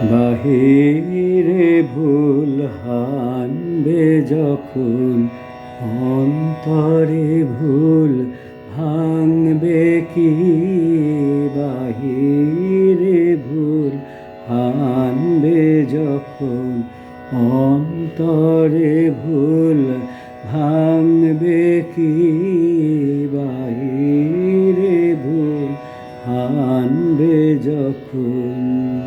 বাহিরে ভুল হানবে যখন, অন্তরে ভুল ভাঙবে কি? বাহিরে ভুল হানবে যখন, অন্তরে ভুল ভাঙবে কি? বাহিরে ভুল হানবে যখন।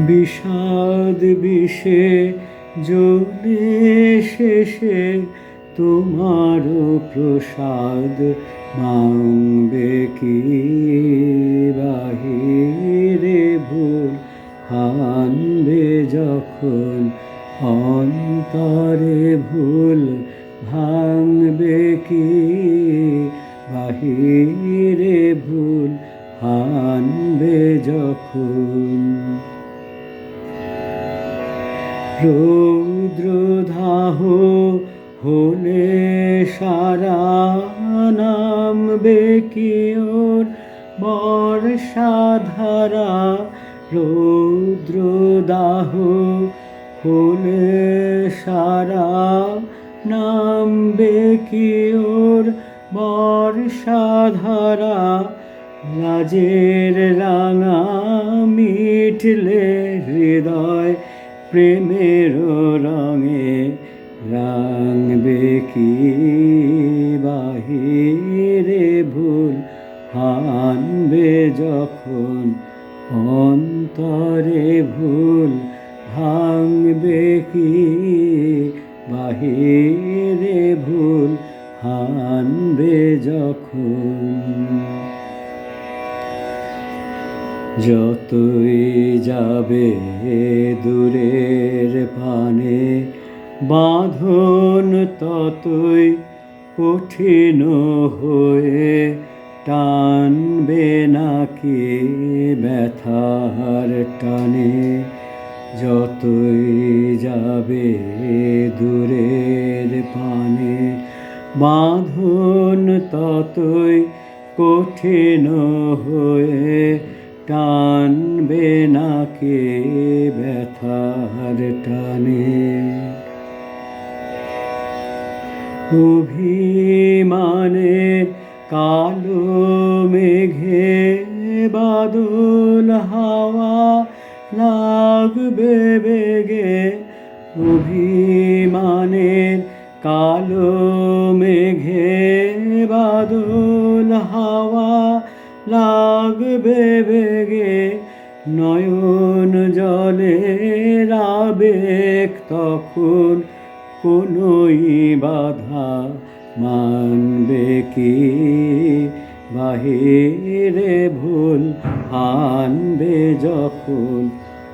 বিষাদ বিষে জ্বলে শেষে তোমারও প্রসাদ মাংবে কি? বাহিরে ভুল হানবে যখন, অন্তরে ভুল ভাঙবে কি? বাহিরে ভুল হানবে যখন। রৌদ্রদাহ হলে সারা নামবে কি ওর বর্ষাধারা? রৌদ্রদাহ হলে সারা নামবে কি ওর বর্ষাধারা? লাজের রাঙা মিটলে হৃদয় প্রেমের রঙে রাঙবে কি? বাহিরে ভুল হানবে যখন, অন্তরে ভুল ভাঙবে কি? বাহিরে ভুল হানবে যখন। যতই যাবে দূরের পানে বাঁধন, ততই কঠিন হয়ে টানবে নাকি ব্যথার টানে? যতই যাবে দূরের পানে বাঁধন, ততই কঠিন হয়ে টানবে নাকি ব্যথার টানে? অভিমানের কালো মেঘে বাদল হাওয়া লাগবে বেগে। অভিমানের কালো মেঘে বাদল হাওয়া লাগবে বেগে। নয়ন জলের আবেগ তখন কোনোই বাধা মানবে কি? বাহিরে ভুল হানবে যখন,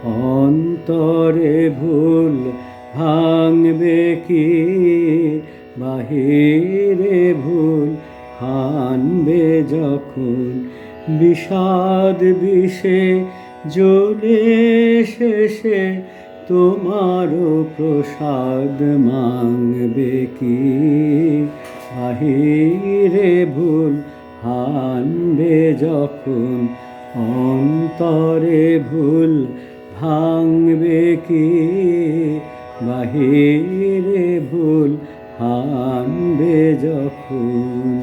অন্তরে ভুল ভাঙবে কি? বাহিরে ভুল হানবে যখন। বিষাদ বিষে জ্বলে শেষে তোমারও প্রসাদ মাংবে কি? বাহিরে ভুল হানবে যখন, অন্তরে ভুল ভাঙবে কি? বাহিরে ভুল হানবে যখন।